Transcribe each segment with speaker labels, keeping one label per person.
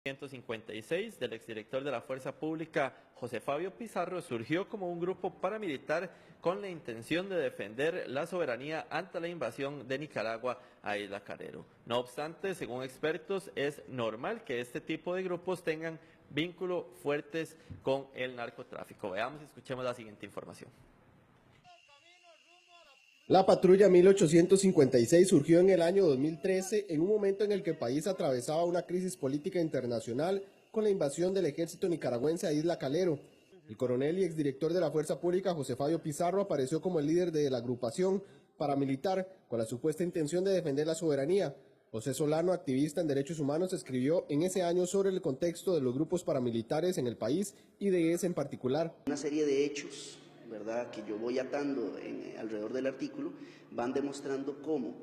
Speaker 1: 1956 del exdirector de la Fuerza Pública, José Fabio Pizarro, surgió como un grupo paramilitar con la intención de defender la soberanía ante la invasión de Nicaragua a Isla Calero. No obstante, según expertos, es normal que este tipo de grupos tengan vínculos fuertes con el narcotráfico. Veamos y escuchemos la siguiente información.
Speaker 2: La patrulla 1856 surgió en el año 2013 en un momento en el que el país atravesaba una crisis política internacional con la invasión del ejército nicaragüense a Isla Calero. El coronel y exdirector de la Fuerza Pública, José Fabio Pizarro, apareció como el líder de la agrupación paramilitar con la supuesta intención de defender la soberanía. José Solano, activista en derechos humanos, escribió en ese año sobre el contexto de los grupos paramilitares en el país y de ese en particular.
Speaker 3: Una serie de hechos, ¿verdad?, que yo voy atando alrededor del artículo, van demostrando cómo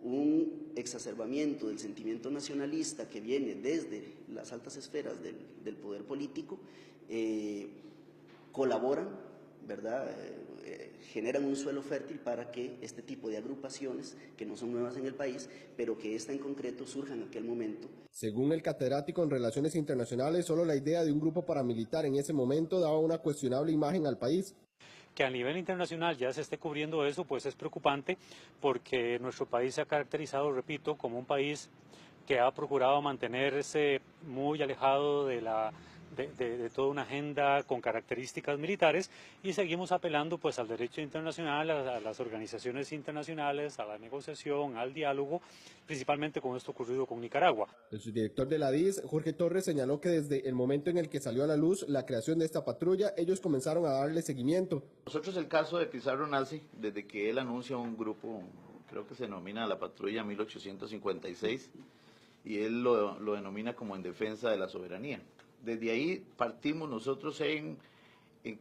Speaker 3: un exacerbamiento del sentimiento nacionalista que viene desde las altas esferas del poder político colaboran, ¿verdad?, generan un suelo fértil para que este tipo de agrupaciones, que no son nuevas en el país, pero que esta en concreto surja en aquel momento.
Speaker 2: Según el catedrático en Relaciones Internacionales, solo la idea de un grupo paramilitar en ese momento daba una cuestionable imagen al país.
Speaker 4: Que a nivel internacional ya se esté cubriendo eso, pues es preocupante, porque nuestro país se ha caracterizado, repito, como un país que ha procurado mantenerse muy alejado de toda una agenda con características militares, y seguimos apelando pues al derecho internacional, a las organizaciones internacionales, a la negociación, al diálogo, principalmente con esto ocurrido con Nicaragua.
Speaker 2: El subdirector de la DIS, Jorge Torres, señaló que desde el momento en el que salió a la luz la creación de esta patrulla, ellos comenzaron a darle seguimiento.
Speaker 5: Nosotros el caso de Pizarro nace desde que él anuncia un grupo, creo que se denomina la patrulla 1856, y él lo denomina como en defensa de la soberanía. Desde ahí partimos nosotros en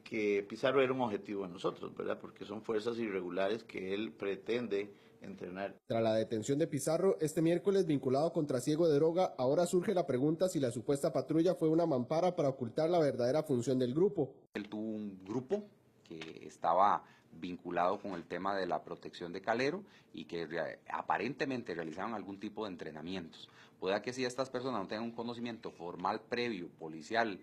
Speaker 5: que Pizarro era un objetivo de nosotros, ¿verdad?, porque son fuerzas irregulares que él pretende entrenar.
Speaker 2: Tras la detención de Pizarro, este miércoles vinculado con trasiego de droga, ahora surge la pregunta si la supuesta patrulla fue una mampara para ocultar la verdadera función del grupo.
Speaker 6: Él tuvo un grupo que estaba vinculado con el tema de la protección de Calero y que aparentemente realizaban algún tipo de entrenamientos. Puede que si estas personas no tengan un conocimiento formal previo, policial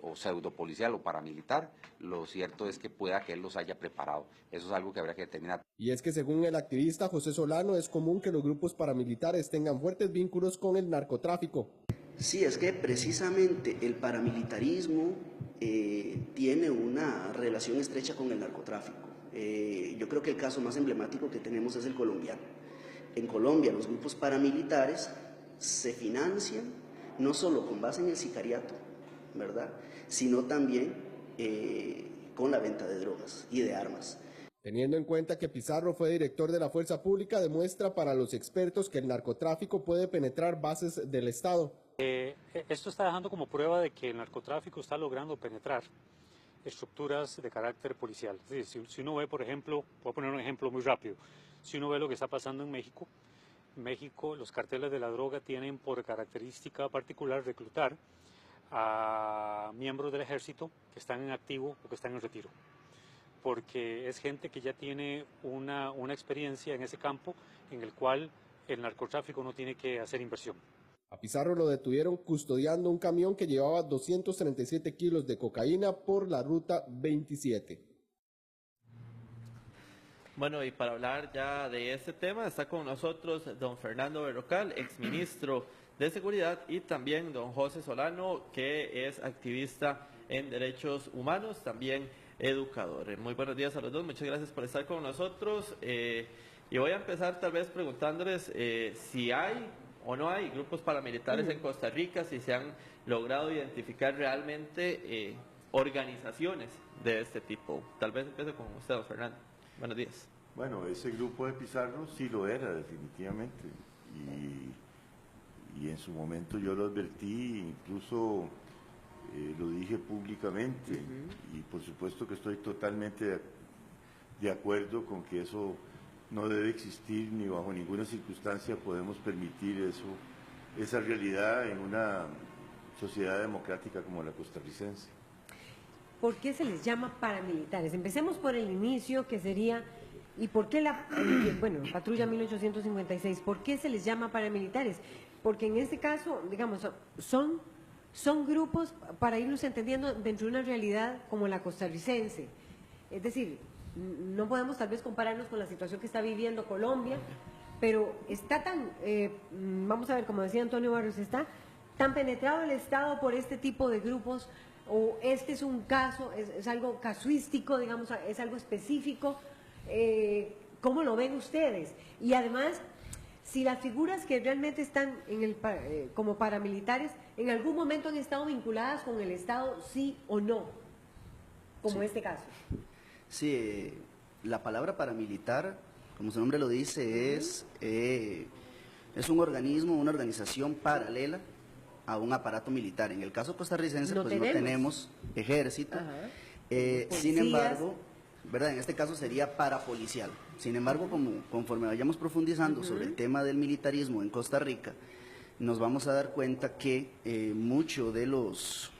Speaker 6: o pseudopolicial o paramilitar, lo cierto es que pueda que él los haya preparado. Eso es algo que habría que determinar.
Speaker 2: Y es que según el activista José Solano, es común que los grupos paramilitares tengan fuertes vínculos con el narcotráfico.
Speaker 3: Sí, es que precisamente el paramilitarismo tiene una relación estrecha con el narcotráfico. Yo creo que el caso más emblemático que tenemos es el colombiano. En Colombia los grupos paramilitares se financian no solo con base en el sicariato, ¿verdad?, sino también con la venta de drogas y de armas.
Speaker 2: Teniendo en cuenta que Pizarro fue director de la Fuerza Pública, demuestra para los expertos que el narcotráfico puede penetrar bases del Estado.
Speaker 4: Esto está dejando como prueba de que el narcotráfico está logrando penetrar estructuras de carácter policial. Es decir, si uno ve, por ejemplo, voy a poner un ejemplo muy rápido, si uno ve lo que está pasando en México, los carteles de la droga tienen por característica particular reclutar a miembros del ejército que están en activo o que están en retiro, porque es gente que ya tiene una experiencia en ese campo en el cual el narcotráfico no tiene que hacer inversión.
Speaker 2: A Pizarro lo detuvieron custodiando un camión que llevaba 237 kilos de cocaína por la ruta 27.
Speaker 1: Bueno, y para hablar ya de este tema está con nosotros don Fernando Berrocal, exministro de Seguridad, y también don José Solano, que es activista en derechos humanos, también educador. Muy buenos días a los dos, muchas gracias por estar con nosotros. Y voy a empezar tal vez preguntándoles si hay o no hay grupos paramilitares en Costa Rica, si se han logrado identificar realmente organizaciones de este tipo. Tal vez empiece con usted, don Fernando. Buenos días.
Speaker 7: Bueno, ese grupo de Pizarro sí lo era, definitivamente. Y en su momento yo lo advertí, incluso lo dije públicamente. Y por supuesto que estoy totalmente de acuerdo con que eso no debe existir, ni bajo ninguna circunstancia podemos permitir eso, esa realidad en una sociedad democrática como la costarricense.
Speaker 8: ¿Por qué se les llama paramilitares? Empecemos por el inicio, que sería, ¿y por qué patrulla 1856? ¿Por qué se les llama paramilitares? porque en este caso, digamos, son grupos para irnos entendiendo dentro de una realidad como la costarricense. Es decir, no podemos tal vez compararnos con la situación que está viviendo Colombia, pero está tan, vamos a ver, como decía Antonio Barrios, está tan penetrado el Estado por este tipo de grupos, o este es un caso, es algo casuístico, digamos, es algo específico. ¿Cómo lo ven ustedes? Y además, si las figuras que realmente están como paramilitares, en algún momento han estado vinculadas con el Estado, sí o no, como
Speaker 3: Sí.
Speaker 8: este caso.
Speaker 3: Sí, la palabra paramilitar, como su nombre lo dice, es un organismo, una organización paralela a un aparato militar. En el caso costarricense,
Speaker 8: No
Speaker 3: pues no tenemos ejército.
Speaker 8: Ajá.
Speaker 3: Sin
Speaker 8: Policías.
Speaker 3: embargo, ¿verdad? En este caso sería parapolicial. Sin embargo, conforme vayamos profundizando sobre el tema del militarismo en Costa Rica, nos vamos a dar cuenta que muchos de los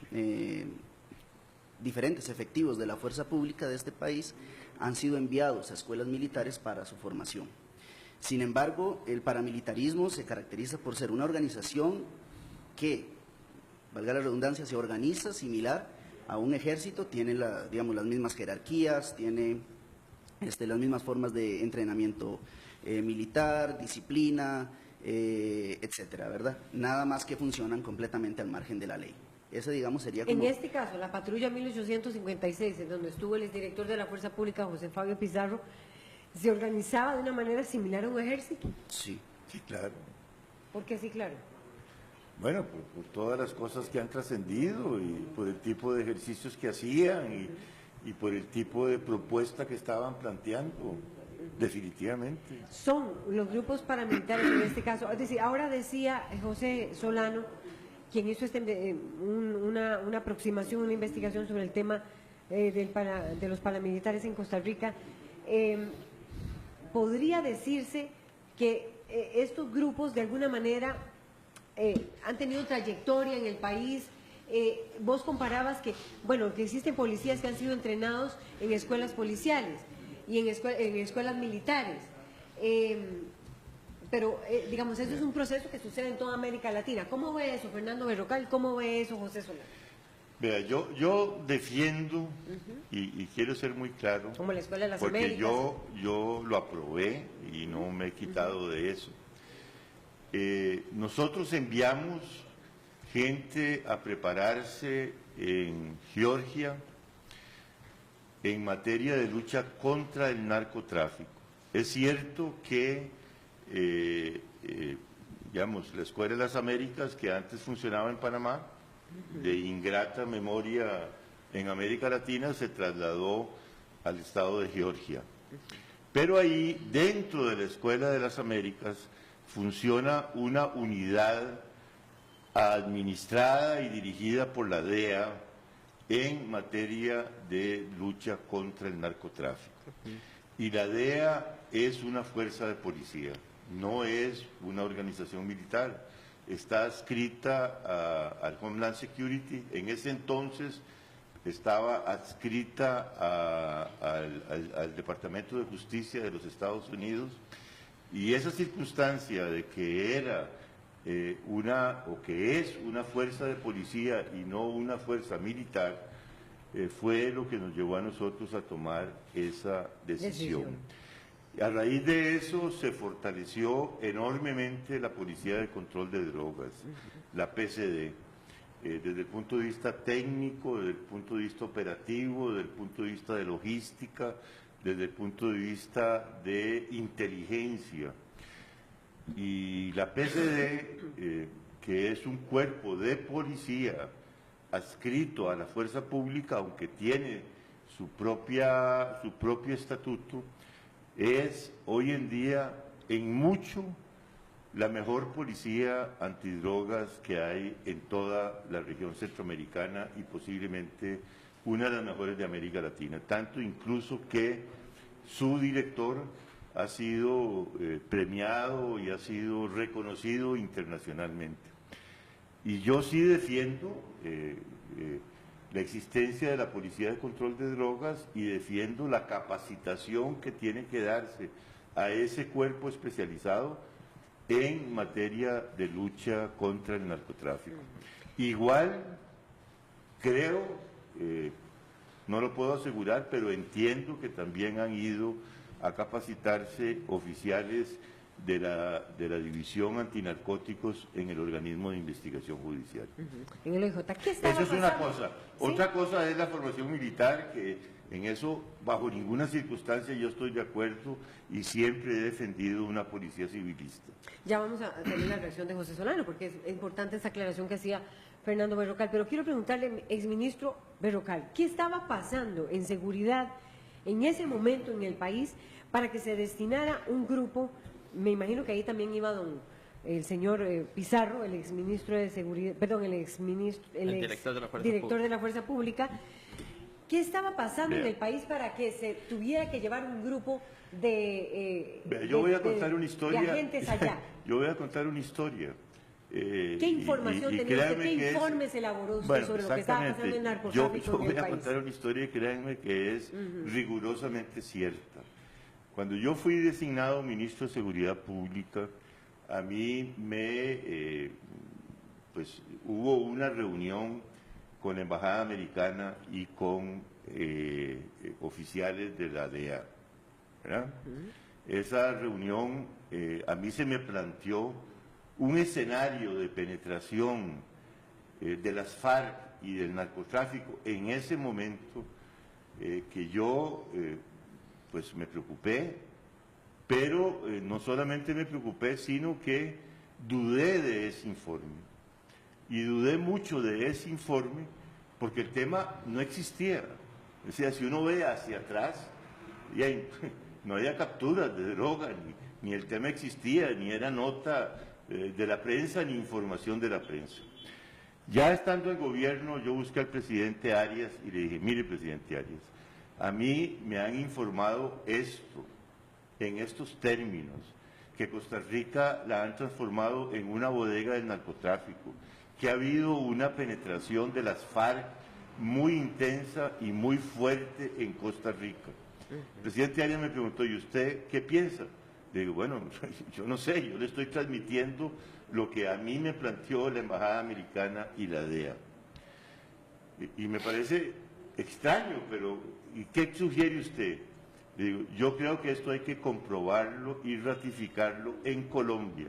Speaker 3: diferentes efectivos de la fuerza pública de este país han sido enviados a escuelas militares para su formación. Sin embargo, el paramilitarismo se caracteriza por ser una organización que, valga la redundancia, se organiza similar a un ejército, tiene digamos, las mismas jerarquías, tiene las mismas formas de entrenamiento militar, disciplina, etcétera, ¿verdad? Nada más que funcionan completamente al margen de la ley. Ese, digamos, sería como...
Speaker 8: En este caso, la patrulla 1856, en donde estuvo el exdirector de la Fuerza Pública, José Fabio Pizarro, ¿se organizaba de una manera similar a un ejército?
Speaker 3: Sí.
Speaker 7: Sí, claro.
Speaker 8: ¿Por qué sí, claro?
Speaker 7: Bueno, por todas las cosas que han trascendido y por el tipo de ejercicios que hacían y por el tipo de propuesta que estaban planteando, definitivamente.
Speaker 8: Son los grupos paramilitares en este caso. Es decir, ahora decía José Solano, quien hizo una aproximación, una investigación sobre el tema de los paramilitares en Costa Rica, podría decirse que estos grupos de alguna manera han tenido trayectoria en el país. Vos comparabas que existen policías que han sido entrenados en escuelas policiales y en escuelas militares. Pero, digamos, eso es un proceso que sucede en toda América Latina. ¿Cómo ve eso, Fernando Berrocal? ¿Cómo ve eso, José Solano?
Speaker 7: Vea, yo defiendo, y quiero ser muy claro,
Speaker 8: Como la Escuela de las
Speaker 7: porque
Speaker 8: Américas.
Speaker 7: yo lo aprobé y no me he quitado de eso. Nosotros enviamos gente a prepararse en Georgia en materia de lucha contra el narcotráfico. Es cierto que, digamos, la Escuela de las Américas, que antes funcionaba en Panamá, de ingrata memoria en América Latina, se trasladó al estado de Georgia. Pero ahí, dentro de la Escuela de las Américas, funciona una unidad administrada y dirigida por la DEA en materia de lucha contra el narcotráfico. Y la DEA es una fuerza de policía, no es una organización militar. Está adscrita al Homeland Security, en ese entonces estaba adscrita al Departamento de Justicia de los Estados Unidos, y esa circunstancia de que era que es una fuerza de policía y no una fuerza militar, fue lo que nos llevó a nosotros a tomar esa decisión. A raíz de eso se fortaleció enormemente la Policía de Control de Drogas, la PCD, desde el punto de vista técnico, desde el punto de vista operativo, desde el punto de vista de logística, desde el punto de vista de inteligencia. Y la PCD, que es un cuerpo de policía adscrito a la fuerza pública, aunque tiene su propio estatuto, es hoy en día en mucho la mejor policía antidrogas que hay en toda la región centroamericana y posiblemente una de las mejores de América Latina, tanto incluso que su director ha sido premiado y ha sido reconocido internacionalmente. Y yo sí defiendo la existencia de la Policía de Control de Drogas y defiendo la capacitación que tiene que darse a ese cuerpo especializado en materia de lucha contra el narcotráfico. Igual creo, no lo puedo asegurar, pero entiendo que también han ido a capacitarse oficiales de la División Antinarcóticos en el organismo de investigación judicial.
Speaker 8: En el OIJ, ¿qué estaba
Speaker 7: Esa es una
Speaker 8: pasando?
Speaker 7: cosa.
Speaker 8: ¿Sí?
Speaker 7: Otra cosa es la formación militar, que en eso, bajo ninguna circunstancia, yo estoy de acuerdo y siempre he defendido una policía civilista.
Speaker 8: Ya vamos a tener la reacción de José Solano, porque es importante esa aclaración que hacía Fernando Berrocal. Pero quiero preguntarle, exministro Berrocal, ¿qué estaba pasando en seguridad en ese momento en el país para que se destinara un grupo? Me imagino que ahí también iba el señor Pizarro, el exministro de Seguridad, perdón, el director de la Fuerza Pública. ¿Qué estaba pasando en el país para que se tuviera que llevar un grupo de agentes allá?
Speaker 7: Yo voy a contar una historia.
Speaker 8: ¿Qué información tenía usted? ¿Qué informes elaboró usted sobre lo que estaba pasando en el narcotráfico en el país?
Speaker 7: Yo voy a contar una historia, créanme, que es rigurosamente cierta. Cuando yo fui designado ministro de Seguridad Pública, a mí hubo una reunión con la Embajada Americana y con oficiales de la DEA, ¿verdad? Esa reunión, a mí se me planteó un escenario de penetración de las FARC y del narcotráfico en ese momento que yo pues me preocupé, pero no solamente me preocupé, sino que dudé de ese informe. Y dudé mucho de ese informe porque el tema no existía. O sea, si uno ve hacia atrás, no había capturas de droga, ni el tema existía, ni era nota de la prensa, ni información de la prensa. Ya estando en gobierno, yo busqué al presidente Arias y le dije, mire, presidente Arias, a mí me han informado esto, en estos términos, que Costa Rica la han transformado en una bodega del narcotráfico, que ha habido una penetración de las FARC muy intensa y muy fuerte en Costa Rica. El presidente Arias me preguntó, ¿y usted qué piensa? Le digo, bueno, yo no sé, yo le estoy transmitiendo lo que a mí me planteó la Embajada Americana y la DEA. Y me parece extraño, pero ¿y qué sugiere usted? Le digo, yo creo que esto hay que comprobarlo y ratificarlo en Colombia.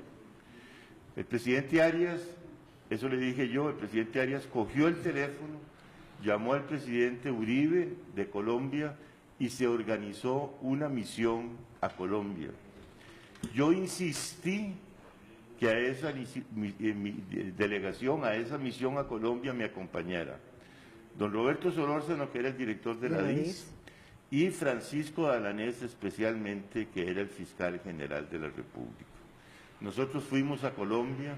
Speaker 7: El presidente Arias, eso le dije yo, el presidente Arias cogió el teléfono, llamó al presidente Uribe de Colombia y se organizó una misión a Colombia. Yo insistí que a esa delegación, a esa misión a Colombia me acompañara don Roberto Solórzano, que era el director de la DIS, y Francisco Alanés especialmente, que era el fiscal general de la República. Nosotros fuimos a Colombia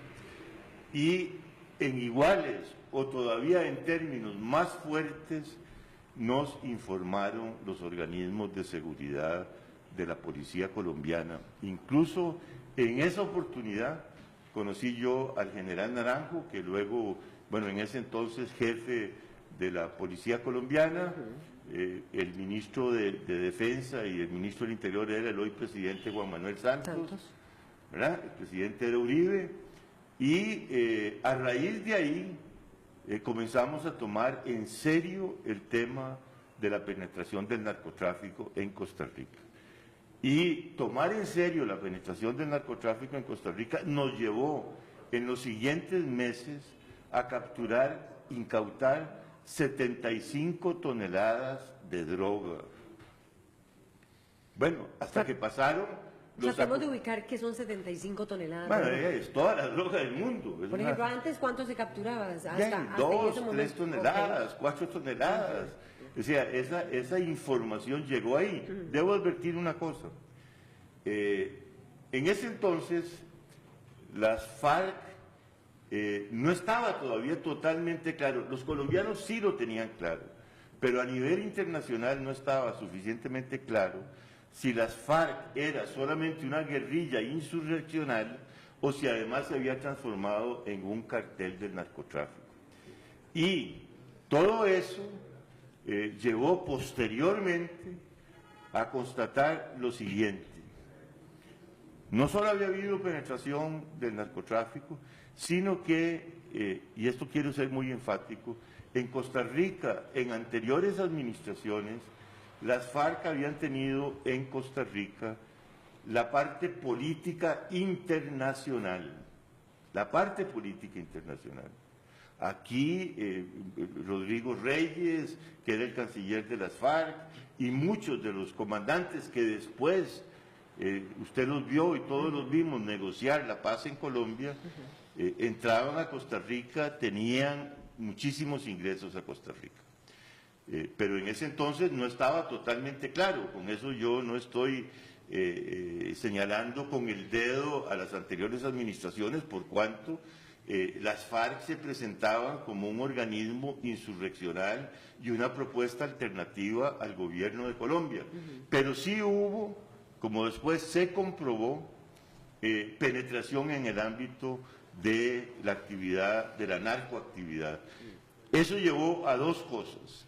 Speaker 7: y en iguales o todavía en términos más fuertes nos informaron los organismos de seguridad de la policía colombiana. Incluso en esa oportunidad conocí yo al general Naranjo, que luego, bueno, en ese entonces jefe de la policía colombiana, el ministro de Defensa y el ministro del Interior era el hoy presidente Juan Manuel Santos. ¿Verdad? El presidente era Uribe, y a raíz de ahí comenzamos a tomar en serio el tema de la penetración del narcotráfico en Costa Rica. Y tomar en serio la penetración del narcotráfico en Costa Rica nos llevó en los siguientes meses a capturar, incautar 75 toneladas de droga. Bueno, hasta que pasaron...
Speaker 8: Tratamos de ubicar que son 75 toneladas.
Speaker 7: Bueno, es toda la droga del mundo.
Speaker 8: Por ejemplo, antes, ¿cuánto se capturaba? Hasta
Speaker 7: 2, 3 toneladas, 4 toneladas. O sea, esa información llegó ahí. Debo advertir una cosa. En ese entonces, las FARC no estaba todavía totalmente claro. Los colombianos sí lo tenían claro, pero a nivel internacional no estaba suficientemente claro si las FARC era solamente una guerrilla insurreccional o si además se había transformado en un cartel del narcotráfico. Y todo eso llevó posteriormente a constatar lo siguiente. no solo había habido penetración del narcotráfico, sino que, y esto quiero ser muy enfático, en Costa Rica, en anteriores administraciones, las FARC habían tenido en Costa Rica la parte política internacional. La parte política internacional. Aquí Rodrigo Reyes, que era el canciller de las FARC, y muchos de los comandantes que después, usted los vio y todos los vimos negociar la paz en Colombia, entraban a Costa Rica, tenían muchísimos ingresos a Costa Rica. Pero en ese entonces no estaba totalmente claro, con eso yo no estoy señalando con el dedo a las anteriores administraciones, por cuanto las FARC se presentaban como un organismo insurreccional y una propuesta alternativa al gobierno de Colombia. Pero sí hubo, como después se comprobó, penetración en el ámbito de la actividad, de la narcoactividad. Eso llevó a dos cosas: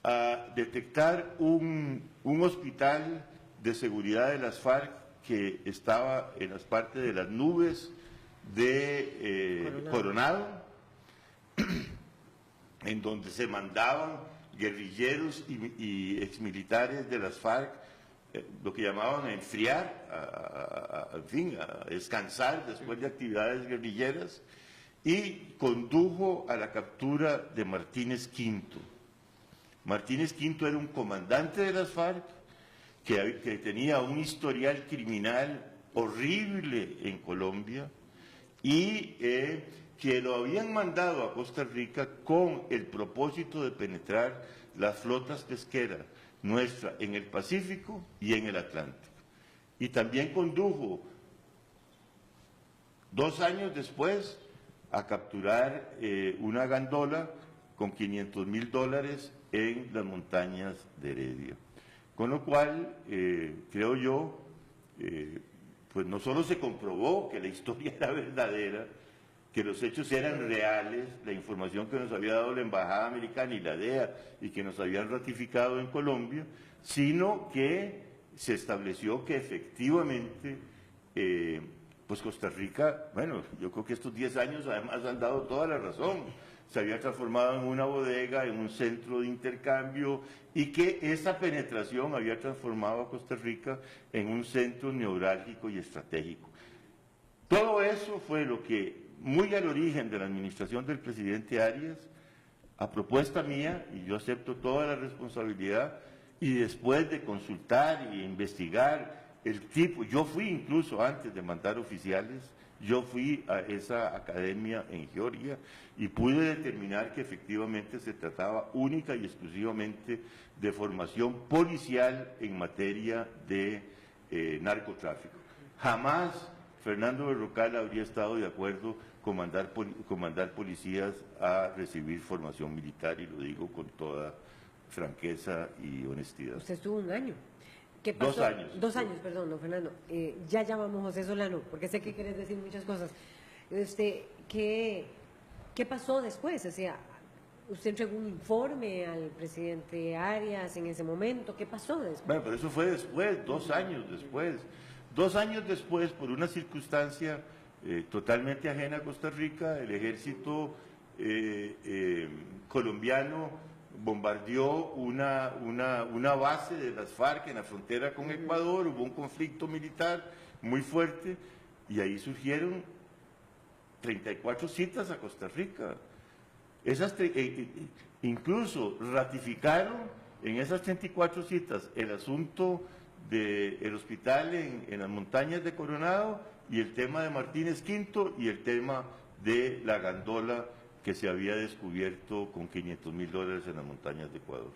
Speaker 7: a detectar un hospital de seguridad de las FARC que estaba en las partes de las nubes de Coronado, en donde se mandaban guerrilleros y exmilitares de las FARC, lo que llamaban a enfriar, en fin, a descansar después de actividades guerrilleras, y condujo a la captura de Martínez Quinto. Martínez Quinto era un comandante de las FARC que tenía un historial criminal horrible en Colombia y que lo habían mandado a Costa Rica con el propósito de penetrar las flotas pesqueras nuestra en el Pacífico y en el Atlántico. Y también condujo 2 años después a capturar una gandola con $500,000 en las montañas de Heredia. Con lo cual, creo yo, pues no solo se comprobó que la historia era verdadera, que los hechos eran reales, la información que nos había dado la Embajada Americana y la DEA y que nos habían ratificado en Colombia, sino que se estableció que efectivamente, pues Costa Rica, bueno, yo creo que estos 10 años además han dado toda la razón, se había transformado en una bodega, en un centro de intercambio, y que esa penetración había transformado a Costa Rica en un centro neurálgico y estratégico. Todo eso fue lo que, muy al origen de la administración del presidente Arias, a propuesta mía, y yo acepto toda la responsabilidad, y después de consultar e investigar el tipo, yo fui incluso antes de mandar oficiales, yo fui a esa academia en Georgia y pude determinar que efectivamente se trataba única y exclusivamente de formación policial en materia de narcotráfico. Jamás Fernando Berrocal habría estado de acuerdo con mandar policías a recibir formación militar, y lo digo con toda franqueza y honestidad.
Speaker 8: Usted estuvo 1 año. ¿Qué pasó?
Speaker 7: 2 años.
Speaker 8: 2 años, perdón, don Fernando. Ya llamamos a José Solano, porque sé que quieres decir muchas cosas. ¿Qué pasó después? O sea, usted entregó un informe al presidente Arias en ese momento. ¿Qué pasó después?
Speaker 7: Bueno, pero eso fue después, 2 años después. 2 años después, por una circunstancia totalmente ajena a Costa Rica, el ejército colombiano bombardeó una base de las FARC en la frontera con Ecuador, hubo un conflicto militar muy fuerte y ahí surgieron 34 citas a Costa Rica. Incluso ratificaron en esas 34 citas el asunto del hospital en las montañas de Coronado y el tema de Martínez Quinto y el tema de la gandola que se había descubierto con $500,000 en las montañas de Ecuador,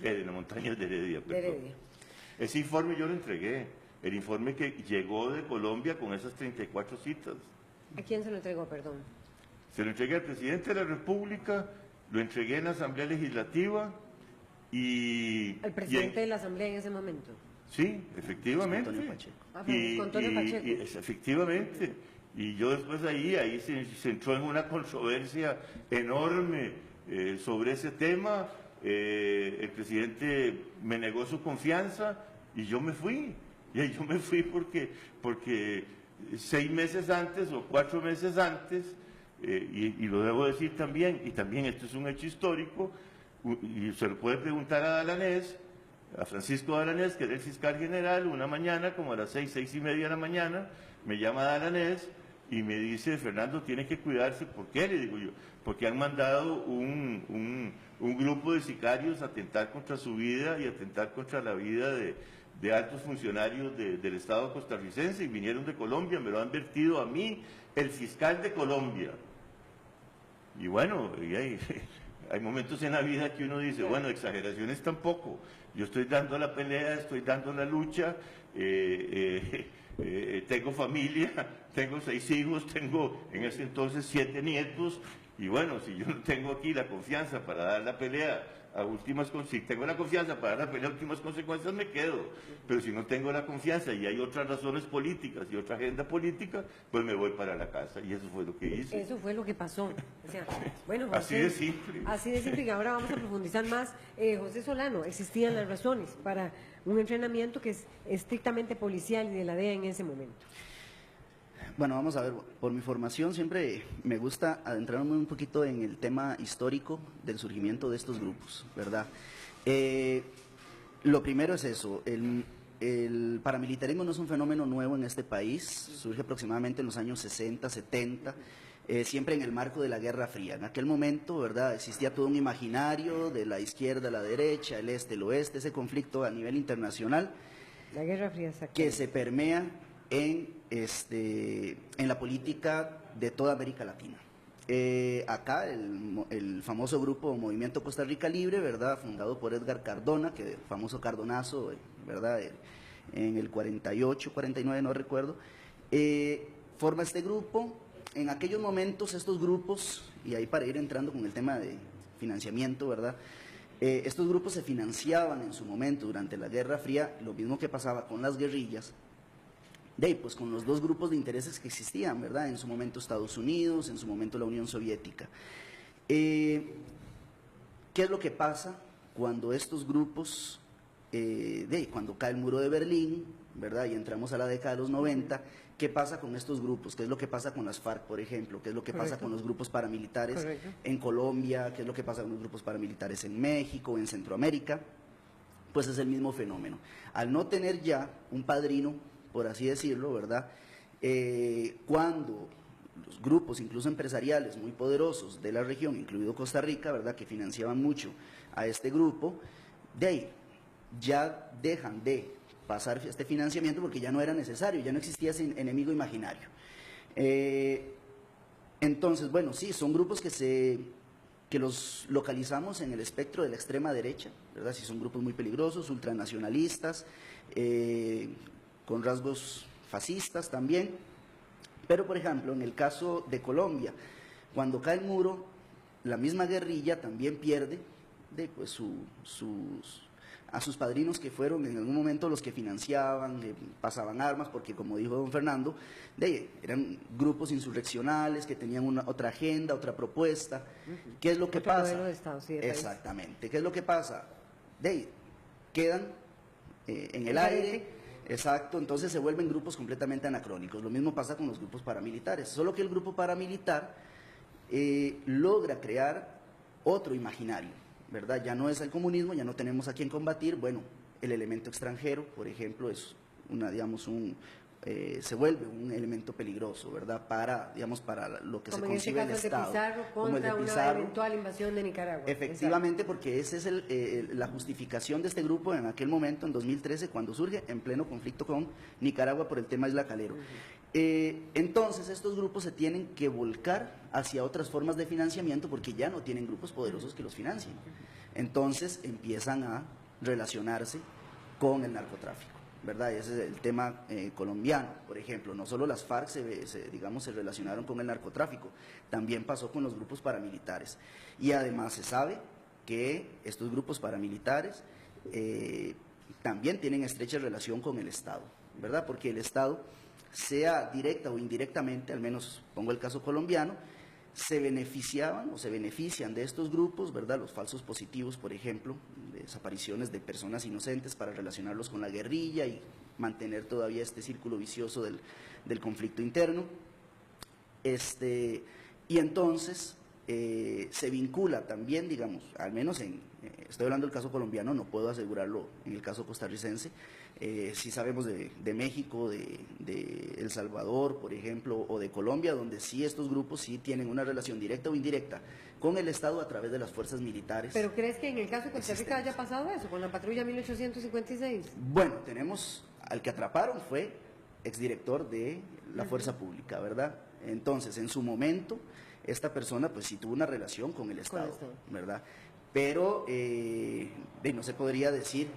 Speaker 7: en las montañas de Heredia, perdón. Ese informe yo lo entregué, el informe que llegó de Colombia con esas 34 citas.
Speaker 8: ¿A quién se lo entregó, perdón?
Speaker 7: Se lo entregué al presidente de la República, lo entregué en la Asamblea Legislativa y...
Speaker 8: ¿Al presidente de la Asamblea en ese momento?
Speaker 7: Sí, efectivamente.
Speaker 8: Antonio Pacheco. Antonio Pacheco.
Speaker 7: Efectivamente. Y yo después ahí se entró en una controversia enorme sobre ese tema. El presidente me negó su confianza y yo me fui. Y ahí yo me fui porque 6 meses antes o 4 meses antes, y lo debo decir también, y también esto es un hecho histórico, y se lo puede preguntar a Dalanés, a Francisco Dalanés, que era el fiscal general, una mañana, como a las 6:30 de la mañana, me llama Dalanés y me dice, Fernando, tiene que cuidarse. ¿Por qué? Le digo yo, porque han mandado un grupo de sicarios a atentar contra su vida y atentar contra la vida de altos funcionarios del Estado costarricense, y vinieron de Colombia, me lo han advertido a mí, el fiscal de Colombia. Y bueno, hay momentos en la vida que uno dice, bueno, exageraciones tampoco. Yo estoy dando la pelea, estoy dando la lucha, tengo familia, tengo 6 hijos, tengo en ese entonces 7 nietos, y bueno, si yo no tengo aquí la confianza para dar la pelea a últimas consecuencias, si tengo la confianza para dar la pelea a últimas consecuencias, me quedo, pero si no tengo la confianza y hay otras razones políticas y otra agenda política, pues me voy para la casa, y eso fue lo que hice.
Speaker 8: Eso fue lo que pasó. O sea, bueno, José,
Speaker 7: Así de simple.
Speaker 8: Así de simple, y ahora vamos a profundizar más. José Solano, existían las razones para un entrenamiento que es estrictamente policial y de la DEA en ese momento.
Speaker 9: Bueno, vamos a ver, por mi formación siempre me gusta adentrarme un poquito en el tema histórico del surgimiento de estos grupos, ¿verdad? Lo primero es eso, el paramilitarismo no es un fenómeno nuevo en este país, surge aproximadamente en los años 60, 70, siempre en el marco de la Guerra Fría. En aquel momento, ¿verdad?, existía todo un imaginario de la izquierda a la derecha, el este, el oeste, ese conflicto a nivel internacional.
Speaker 8: La Guerra Fría,
Speaker 9: que se permea en la política de toda América Latina. Acá el famoso grupo Movimiento Costa Rica Libre, ¿verdad?, fundado por Edgar Cardona, que el famoso Cardonazo, ¿verdad?, en el 48, 49, no recuerdo, forma este grupo. En aquellos momentos estos grupos, y ahí para ir entrando con el tema de financiamiento, ¿verdad?, estos grupos se financiaban en su momento durante la Guerra Fría, lo mismo que pasaba con las guerrillas, pues con los dos grupos de intereses que existían, ¿verdad? En su momento Estados Unidos, en su momento la Unión Soviética. ¿Qué es lo que pasa cuando estos grupos, cuando cae el muro de Berlín, ¿verdad?, y entramos a la década de los 90, ¿qué pasa con estos grupos? ¿Qué es lo que pasa con las FARC, por ejemplo? ¿Qué es lo que pasa con los grupos paramilitares en Colombia? ¿Qué es lo que pasa con los grupos paramilitares en México, en Centroamérica? Pues es el mismo fenómeno. Al no tener ya un padrino, por así decirlo, ¿verdad?, cuando los grupos, incluso empresariales muy poderosos de la región, incluido Costa Rica, ¿verdad?, que financiaban mucho a este grupo, ya dejan de pasar este financiamiento porque ya no era necesario, ya no existía ese enemigo imaginario. Entonces, bueno, sí, son grupos que los localizamos en el espectro de la extrema derecha, ¿verdad? Sí, son grupos muy peligrosos, ultranacionalistas, con rasgos fascistas también. Pero, por ejemplo, en el caso de Colombia, cuando cae el muro, la misma guerrilla también pierde a sus padrinos, que fueron en algún momento los que financiaban, pasaban armas, porque como dijo don Fernando, eran grupos insurreccionales que tenían otra agenda, otra propuesta. ¿Qué es lo que pasa?
Speaker 8: Modelo de Estado, sí, de
Speaker 9: exactamente. ¿Qué es lo que pasa? Quedan en el aire. Exacto, entonces se vuelven grupos completamente anacrónicos. Lo mismo pasa con los grupos paramilitares, solo que el grupo paramilitar logra crear otro imaginario, ¿verdad? Ya no es el comunismo, ya no tenemos a quién combatir. Bueno, el elemento extranjero, por ejemplo, es se vuelve un elemento peligroso, ¿verdad?, para lo que
Speaker 8: como
Speaker 9: se concibe el Estado.
Speaker 8: Como el de Pizarro contra una eventual invasión de Nicaragua.
Speaker 9: Efectivamente, porque esa es la justificación de este grupo en aquel momento, en 2013, cuando surge en pleno conflicto con Nicaragua por el tema Isla Calero. Entonces, estos grupos se tienen que volcar hacia otras formas de financiamiento porque ya no tienen grupos poderosos que los financien. Entonces, empiezan a relacionarse con el narcotráfico, ¿verdad? Ese es el tema colombiano, por ejemplo. No solo las FARC se relacionaron con el narcotráfico, también pasó con los grupos paramilitares. Y además se sabe que estos grupos paramilitares también tienen estrecha relación con el Estado, ¿verdad? Porque el Estado, sea directa o indirectamente, al menos pongo el caso colombiano, se beneficiaban o se benefician de estos grupos, ¿verdad? Los falsos positivos, por ejemplo, desapariciones de personas inocentes para relacionarlos con la guerrilla y mantener todavía este círculo vicioso del conflicto interno. Y entonces se vincula también, digamos, al menos estoy hablando del caso colombiano, no puedo asegurarlo en el caso costarricense. Sí sabemos de México, de El Salvador, por ejemplo, o de Colombia, donde sí estos grupos sí tienen una relación directa o indirecta con el Estado a través de las fuerzas militares.
Speaker 8: ¿Pero crees que en el caso de Costa Rica haya pasado eso, con la patrulla 1856?
Speaker 9: Bueno, tenemos al que atraparon fue exdirector de la Fuerza Pública, ¿verdad? Entonces, en su momento, esta persona pues sí tuvo una relación con el Estado, ¿verdad? Pero no se podría decir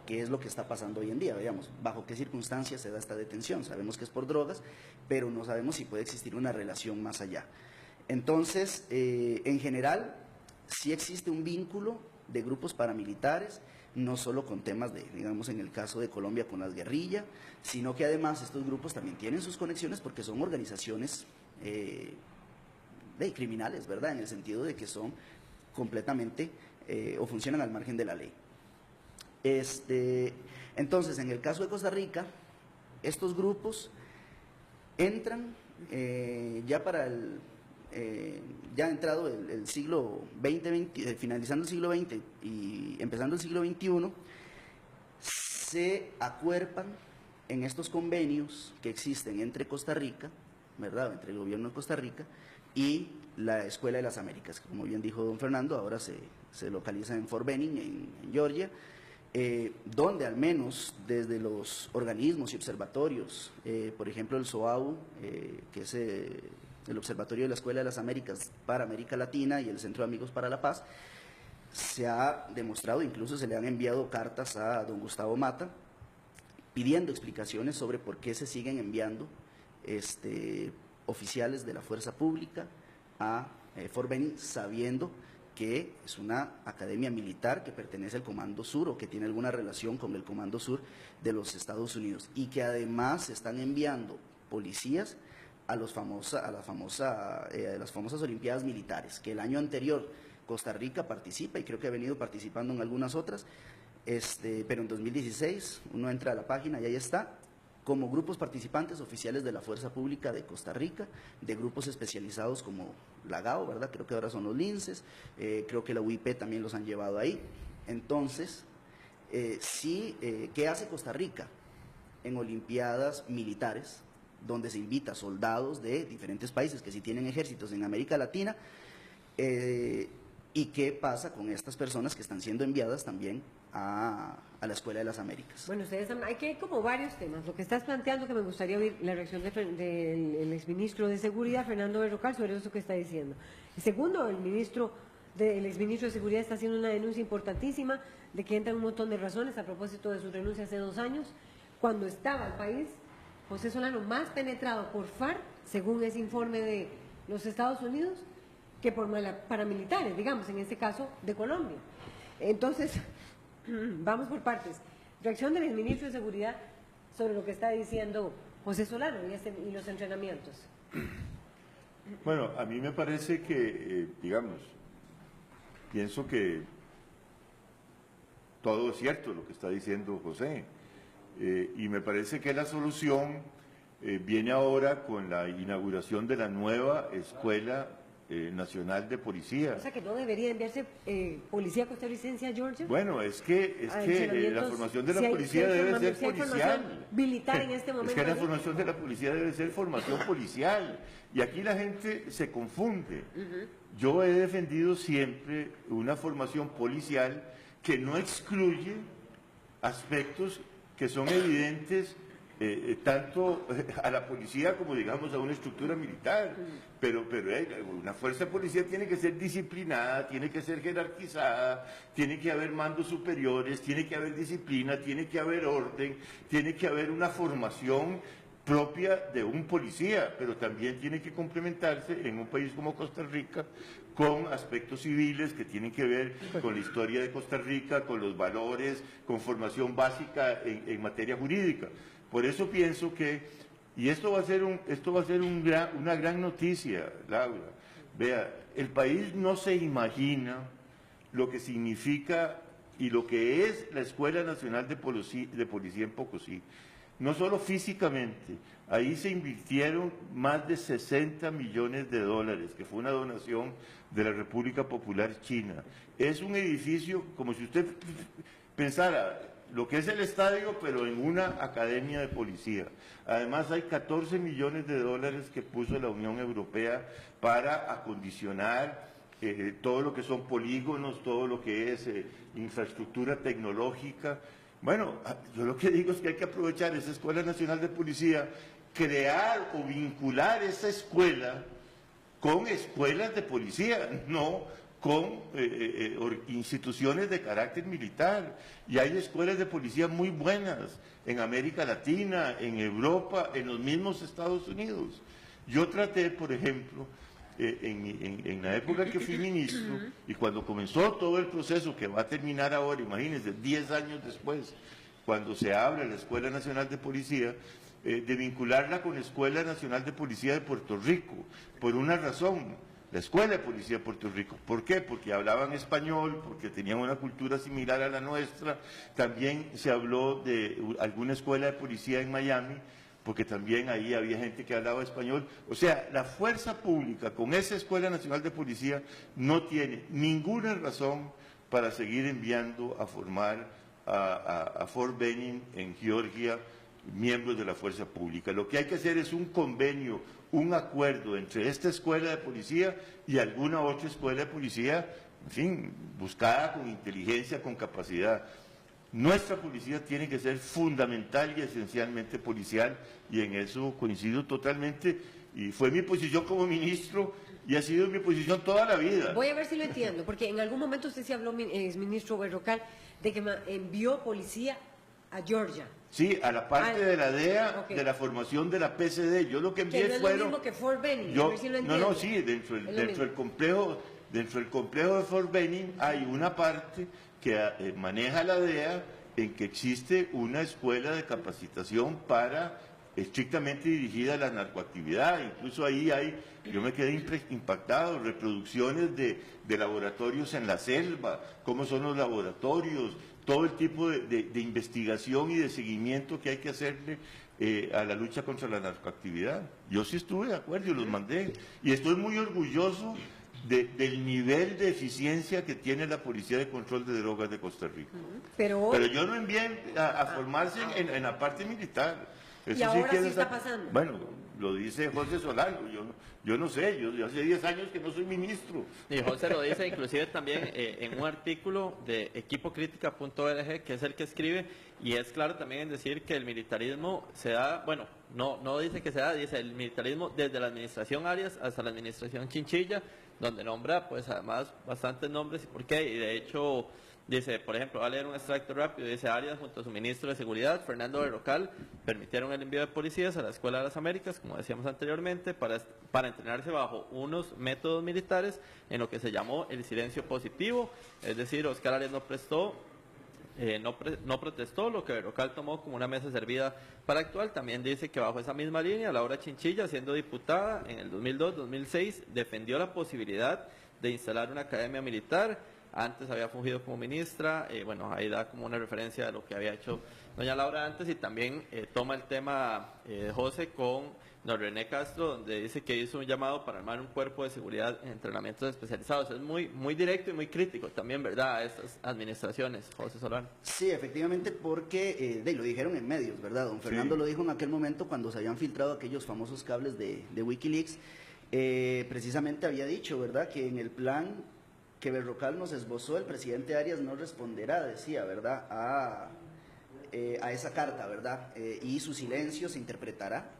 Speaker 9: qué es lo que está pasando hoy en día, veamos, bajo qué circunstancias se da esta detención. Sabemos que es por drogas, pero no sabemos si puede existir una relación más allá. Entonces, en general, sí existe un vínculo de grupos paramilitares, no solo con temas de, digamos, en el caso de Colombia con las guerrillas, sino que además estos grupos también tienen sus conexiones porque son organizaciones criminales, ¿verdad? En el sentido de que son completamente o funcionan al margen de la ley. Entonces, en el caso de Costa Rica, estos grupos entran ya para ya entrado el siglo XX, finalizando el siglo XX y empezando el siglo XXI, se acuerpan en estos convenios que existen entre Costa Rica, ¿verdad?, entre el gobierno de Costa Rica y la Escuela de las Américas, que como bien dijo don Fernando, ahora se localiza en Fort Benning, en Georgia, donde al menos desde los organismos y observatorios, por ejemplo el SOAU, que es el Observatorio de la Escuela de las Américas para América Latina y el Centro de Amigos para la Paz, se ha demostrado, incluso se le han enviado cartas a don Gustavo Mata, pidiendo explicaciones sobre por qué se siguen enviando oficiales de la fuerza pública a Fort Benning, sabiendo que es una academia militar que pertenece al Comando Sur o que tiene alguna relación con el Comando Sur de los Estados Unidos, y que además se están enviando policías a las famosas Olimpiadas Militares, que el año anterior Costa Rica participa y creo que ha venido participando en algunas otras, pero en 2016 uno entra a la página y ahí está, como grupos participantes oficiales de la Fuerza Pública de Costa Rica, de grupos especializados como la GAO, ¿verdad? Creo que ahora son los linces, creo que la UIP también los han llevado ahí. Entonces, ¿qué hace Costa Rica en Olimpiadas Militares, donde se invita a soldados de diferentes países que sí tienen ejércitos en América Latina? ¿Y qué pasa con estas personas que están siendo enviadas también a la Escuela de las Américas?
Speaker 8: Bueno, hay como varios temas. Lo que estás planteando, que me gustaría oír la reacción del exministro de Seguridad, Fernando Berrocal, sobre eso que está diciendo. Y segundo, el exministro de Seguridad está haciendo una denuncia importantísima de que entran un montón de razones a propósito de su renuncia hace 2 años, cuando estaba el país, José Solano, más penetrado por FARC, según ese informe de los Estados Unidos, que por paramilitares, digamos, en este caso, de Colombia. Entonces, vamos por partes. Reacción del exministro de Seguridad sobre lo que está diciendo José Solano y los entrenamientos.
Speaker 7: Bueno, a mí me parece que, digamos, pienso que todo es cierto lo que está diciendo José, y me parece que la solución viene ahora con la inauguración de la nueva Escuela Nacional de Policía.
Speaker 8: O sea, que no debería enviarse policía costarricense a Georgia.
Speaker 7: Bueno, es que la formación de la policía debe ser policial.
Speaker 8: Militar en este momento.
Speaker 7: Es que la formación de la policía debe ser formación policial. Y aquí la gente se confunde. Yo he defendido siempre una formación policial que no excluye aspectos que son evidentes tanto a la policía como, digamos, a una estructura militar, pero una fuerza policial tiene que ser disciplinada, tiene que ser jerarquizada, tiene que haber mandos superiores, tiene que haber disciplina, tiene que haber orden, tiene que haber una formación propia de un policía, pero también tiene que complementarse en un país como Costa Rica con aspectos civiles que tienen que ver con la historia de Costa Rica, con los valores, con formación básica en materia jurídica. Por eso pienso que, y esto va a ser una gran noticia, Laura. Vea, el país no se imagina lo que significa y lo que es la Escuela Nacional de Policía en Pocosí. no solo físicamente, ahí se invirtieron más de 60 millones de dólares, que fue una donación de la República Popular China. Es un edificio, como si usted pensara, lo que es el estadio, pero en una academia de policía. Además, hay 14 millones de dólares que puso la Unión Europea para acondicionar todo lo que son polígonos, todo lo que es infraestructura tecnológica. Bueno, yo lo que digo es que hay que aprovechar esa Escuela Nacional de Policía, crear o vincular esa escuela con escuelas de policía, no con instituciones de carácter militar. Y hay escuelas de policía muy buenas en América Latina, en Europa, en los mismos Estados Unidos. Yo traté, por ejemplo, en la época que fui ministro, y cuando comenzó todo el proceso que va a terminar ahora, imagínense, 10 años después, cuando se abre la Escuela Nacional de Policía, de vincularla con la Escuela Nacional de Policía de Puerto Rico, por una razón, la Escuela de Policía de Puerto Rico. ¿Por qué? Porque hablaban español, porque tenían una cultura similar a la nuestra. También se habló de alguna escuela de policía en Miami, porque también ahí había gente que hablaba español. O sea, la fuerza pública con esa Escuela Nacional de Policía no tiene ninguna razón para seguir enviando a formar a Fort Benning en Georgia miembros de la fuerza pública. Lo que hay que hacer es un convenio, un acuerdo entre esta escuela de policía y alguna otra escuela de policía, en fin, buscada con inteligencia, con capacidad. Nuestra policía tiene que ser fundamental y esencialmente policial, y en eso coincido totalmente, y fue mi posición como ministro y ha sido mi posición toda la vida.
Speaker 8: Voy a ver si lo entiendo, porque en algún momento usted se habló, ministro Berrocal, de que envió policía a Georgia.
Speaker 7: Sí, a la parte de la DEA, okay, de la formación de la PCD. Yo lo que envié
Speaker 8: no
Speaker 7: fueron...
Speaker 8: es lo mismo que Fort Benning,
Speaker 7: yo,
Speaker 8: a ver si lo entiendo.
Speaker 7: No, sí, dentro del complejo de Fort Benning hay una parte que maneja la DEA, en que existe una escuela de capacitación para estrictamente dirigida a la narcoactividad. Incluso ahí hay, yo me quedé impactado, reproducciones de laboratorios en la selva, cómo son los laboratorios, todo el tipo de investigación y de seguimiento que hay que hacerle a la lucha contra la narcoactividad. Yo sí estuve de acuerdo y los mandé. Y estoy muy orgulloso del nivel de eficiencia que tiene la Policía de Control de Drogas de Costa Rica. Pero yo no envié a formarse en la parte militar. Eso
Speaker 8: ¿Y ahora sí
Speaker 7: está
Speaker 8: pasando?
Speaker 7: Bueno, lo dice José Solano, yo no sé, yo hace 10 años que no soy ministro.
Speaker 1: Y José lo dice inclusive también en un artículo de equipocritica.org, que es el que escribe, y es claro también en decir que el militarismo se da, bueno, no dice que se da, dice el militarismo desde la administración Arias hasta la administración Chinchilla, donde nombra pues además bastantes nombres y por qué, y de hecho... Dice, por ejemplo, va a leer un extracto rápido, dice Arias junto a su ministro de Seguridad, Fernando Berrocal, permitieron el envío de policías a la Escuela de las Américas, como decíamos anteriormente, para entrenarse bajo unos métodos militares en lo que se llamó el silencio positivo, es decir, Oscar Arias no protestó, lo que Berrocal tomó como una mesa servida para actuar. También dice que bajo esa misma línea, Laura Chinchilla, siendo diputada en el 2002-2006, defendió la posibilidad de instalar una academia militar. Antes había fungido como ministra, bueno, ahí da como una referencia de lo que había hecho doña Laura antes, y también toma el tema José con don René Castro, donde dice que hizo un llamado para armar un cuerpo de seguridad en entrenamientos especializados. Es muy directo y muy crítico también, ¿verdad?, a estas administraciones, José Solano.
Speaker 9: Sí, efectivamente, porque lo dijeron en medios, ¿verdad? Don Fernando lo dijo en aquel momento cuando se habían filtrado aquellos famosos cables de Wikileaks. Precisamente había dicho, ¿verdad?, que en el plan que Berrocal nos esbozó, el presidente Arias no responderá, decía, ¿verdad?, a esa carta, ¿verdad?, y su silencio se interpretará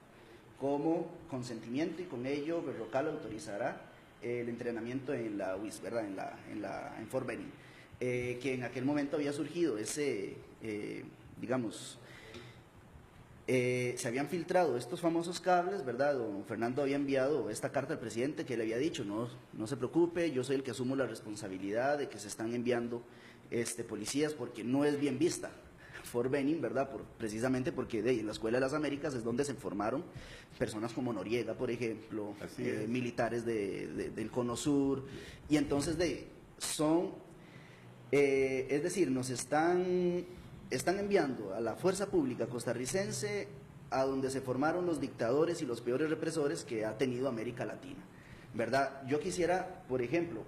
Speaker 9: como consentimiento, y con ello Berrocal autorizará el entrenamiento en la UIS, ¿verdad?, en Fort Benning, que en aquel momento había surgido ese, se habían filtrado estos famosos cables, ¿verdad? Don Fernando había enviado esta carta al presidente que le había dicho, no se preocupe, yo soy el que asumo la responsabilidad de que se están enviando policías, porque no es bien vista Fort Benning, ¿verdad? Precisamente porque en la Escuela de las Américas es donde se formaron personas como Noriega, por ejemplo, militares del Cono Sur, y entonces es decir, nos están están enviando a la fuerza pública costarricense a donde se formaron los dictadores y los peores represores que ha tenido América Latina, ¿verdad? Yo quisiera, por ejemplo,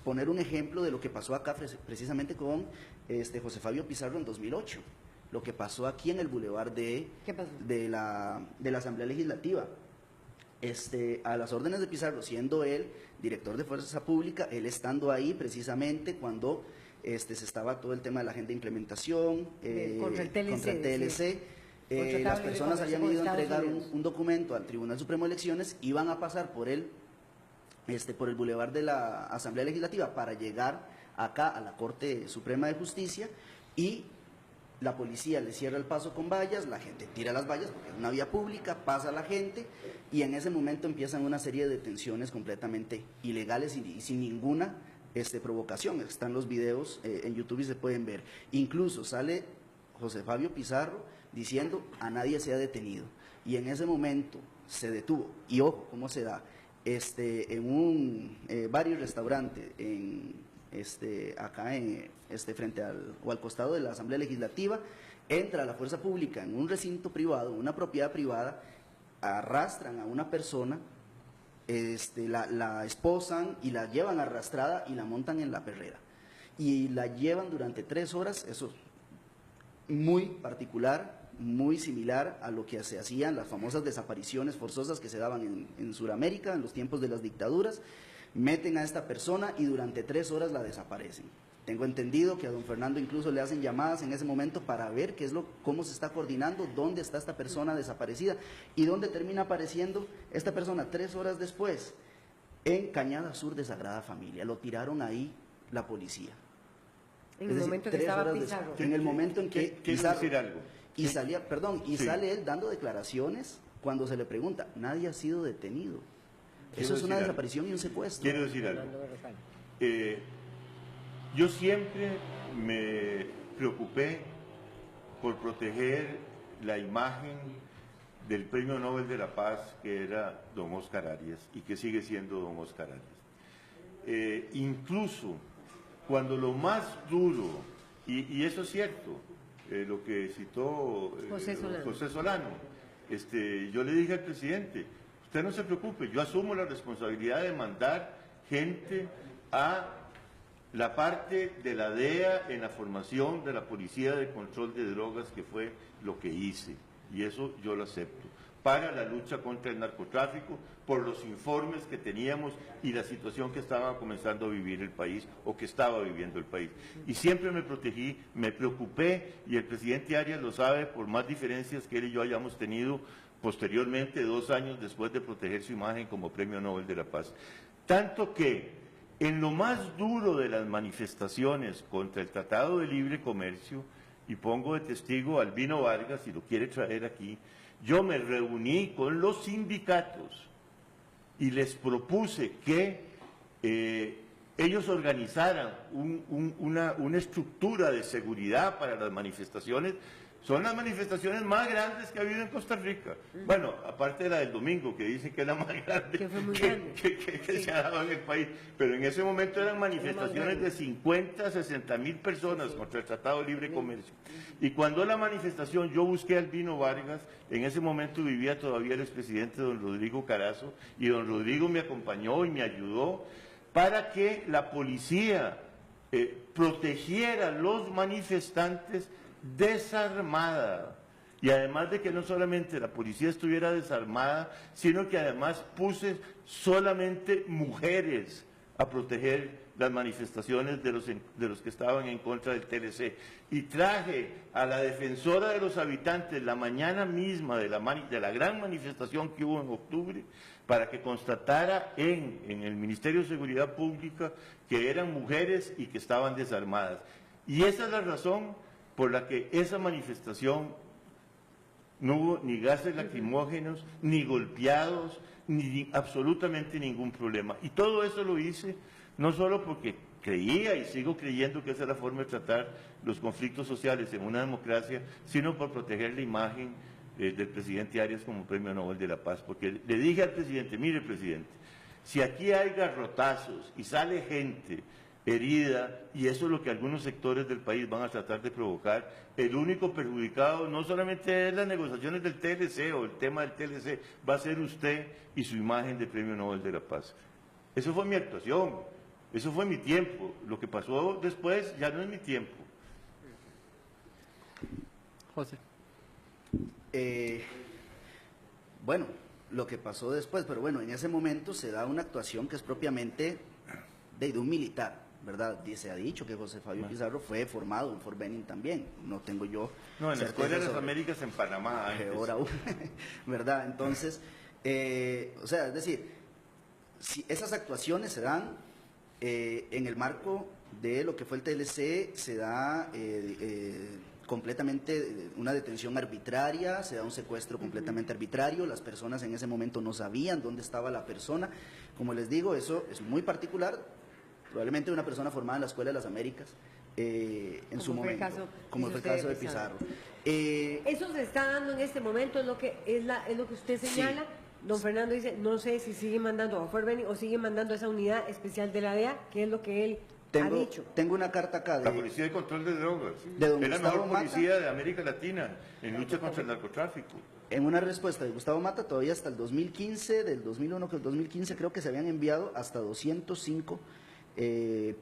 Speaker 9: poner un ejemplo de lo que pasó acá precisamente con José Fabio Pizarro en 2008, lo que pasó aquí en el bulevar de la Asamblea Legislativa. A las órdenes de Pizarro, siendo él director de Fuerza Pública, él estando ahí precisamente cuando se estaba todo el tema de la agenda de implementación, contra el TLC, las personas habían ido a entregar un documento al Tribunal Supremo de Elecciones, iban a pasar por el bulevar de la Asamblea Legislativa para llegar acá a la Corte Suprema de Justicia, y la policía le cierra el paso con vallas, la gente tira las vallas porque es una vía pública, pasa la gente, y en ese momento empiezan una serie de detenciones completamente ilegales y sin ninguna provocación. Están los videos en YouTube y se pueden ver. Incluso sale José Fabio Pizarro diciendo: a nadie se ha detenido, y en ese momento se detuvo. Y ojo, ¿cómo se da? En un bar y restaurante acá frente al costado de la Asamblea Legislativa, entra la fuerza pública en un recinto privado, una propiedad privada, arrastran a una persona, la esposan y la llevan arrastrada y la montan en la perrera, y la llevan durante 3 horas. Eso muy particular, muy similar a lo que se hacían las famosas desapariciones forzosas que se daban en Sudamérica en los tiempos de las dictaduras. Meten a esta persona y durante 3 horas la desaparecen. Tengo entendido que a don Fernando incluso le hacen llamadas en ese momento para ver cómo se está coordinando, dónde está esta persona desaparecida y dónde termina apareciendo esta persona 3 horas después, en Cañada Sur de Sagrada Familia. Lo tiraron ahí la policía.
Speaker 8: En el momento que estaba Pizarro.
Speaker 9: En el momento en que
Speaker 7: Pizarro decir algo.
Speaker 9: Y salía, perdón, y sale él dando declaraciones cuando se le pregunta: nadie ha sido detenido. Eso es una desaparición y un secuestro.
Speaker 7: Quiero decir algo. Yo siempre me preocupé por proteger la imagen del Premio Nobel de la Paz, que era don Óscar Arias y que sigue siendo don Óscar Arias. Incluso cuando lo más duro, y eso es cierto, lo que citó José Solano, yo le dije al presidente: usted no se preocupe, yo asumo la responsabilidad de mandar gente a la parte de la DEA en la formación de la Policía de Control de Drogas, que fue lo que hice, y eso yo lo acepto, para la lucha contra el narcotráfico, por los informes que teníamos y la situación que estaba comenzando a vivir el país, o que estaba viviendo el país. Y siempre me protegí, me preocupé, y el presidente Arias lo sabe, por más diferencias que él y yo hayamos tenido posteriormente, 2 años después de proteger su imagen como Premio Nobel de la Paz. Tanto que en lo más duro de las manifestaciones contra el Tratado de Libre Comercio, y pongo de testigo a Albino Vargas, si lo quiere traer aquí, yo me reuní con los sindicatos y les propuse que ellos organizaran una estructura de seguridad para las manifestaciones. Son las manifestaciones más grandes que ha habido en Costa Rica. Bueno, aparte de la del domingo, que dicen que es la más grande que se ha dado en el país. Pero en ese momento eran manifestaciones de 50 a 60 mil personas contra el Tratado de Libre Comercio. Y cuando la manifestación, yo busqué a Albino Vargas, en ese momento vivía todavía el expresidente don Rodrigo Carazo, y don Rodrigo me acompañó y me ayudó para que la policía protegiera a los manifestantes desarmada, y además de que no solamente la policía estuviera desarmada, sino que además puse solamente mujeres a proteger las manifestaciones de los que estaban en contra del TLC, y traje a la defensora de los habitantes la mañana misma de la gran manifestación que hubo en octubre, para que constatara en el Ministerio de Seguridad Pública que eran mujeres y que estaban desarmadas. Y esa es la razón por la que esa manifestación no hubo ni gases lacrimógenos, ni golpeados, ni absolutamente ningún problema. Y todo eso lo hice no solo porque creía y sigo creyendo que esa es la forma de tratar los conflictos sociales en una democracia, sino por proteger la imagen del presidente Arias como Premio Nobel de la Paz. Porque le dije al presidente: mire, presidente, si aquí hay garrotazos y sale gente herida, y eso es lo que algunos sectores del país van a tratar de provocar. El único perjudicado no solamente es las negociaciones del TLC o el tema del TLC, va a ser usted y su imagen de Premio Nobel de la Paz. Eso fue mi actuación, eso fue mi tiempo. Lo que pasó después ya no es mi tiempo.
Speaker 1: José.
Speaker 9: Bueno, lo que pasó después, pero bueno, en ese momento se da una actuación que es propiamente de un militar, ¿verdad? Se ha dicho que José Fabio Pizarro fue formado en Fort Benning también, no tengo yo...
Speaker 7: No, en la Escuela de las Américas en Panamá.
Speaker 9: Peor aún, ¿verdad? Entonces, o sea, es decir, si esas actuaciones se dan en el marco de lo que fue el TLC, se da completamente una detención arbitraria, se da un secuestro completamente arbitrario, las personas en ese momento no sabían dónde estaba la persona. Como les digo, eso es muy particular, probablemente una persona formada en la Escuela de las Américas en su momento, como fue el caso de Pizarro.
Speaker 8: Eso se está dando en este momento, es lo que usted señala. Sí. Don Fernando dice, no sé si sigue mandando a Fort Benning o sigue mandando a esa unidad especial de la DEA, que es lo que él ha dicho.
Speaker 9: Tengo una carta acá.
Speaker 7: La Policía de Control de Drogas.
Speaker 9: Es
Speaker 7: la mejor policía de América Latina en lucha contra el narcotráfico.
Speaker 9: En una respuesta de Gustavo Mata, todavía hasta el 2015, del 2001 que el 2015, creo que se habían enviado hasta 205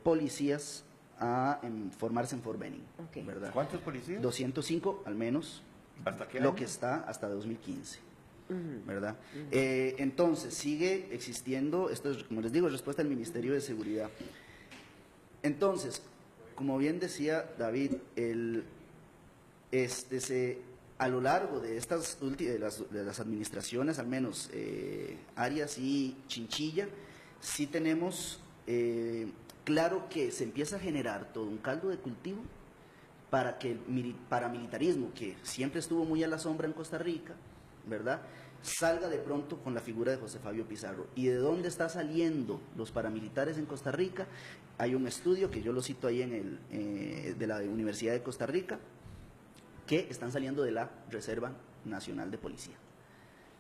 Speaker 9: policías a formarse en Fort Benning.
Speaker 8: Okay.
Speaker 9: ¿Verdad?
Speaker 7: ¿Cuántos policías?
Speaker 9: 205 al menos.
Speaker 7: ¿Hasta qué
Speaker 9: lo
Speaker 7: año?
Speaker 9: que está hasta 2015. ¿Verdad? Entonces, sigue existiendo, esto es, como les digo, respuesta del Ministerio de Seguridad. Entonces, como bien decía David, a lo largo de estas de las administraciones, al menos Arias y Chinchilla, sí tenemos claro que se empieza a generar todo un caldo de cultivo para que el paramilitarismo, que siempre estuvo muy a la sombra en Costa Rica, ¿verdad?, salga de pronto con la figura de José Fabio Pizarro. ¿Y de dónde están saliendo los paramilitares en Costa Rica? Hay un estudio que yo lo cito ahí de la Universidad de Costa Rica, que están saliendo de la Reserva Nacional de Policía.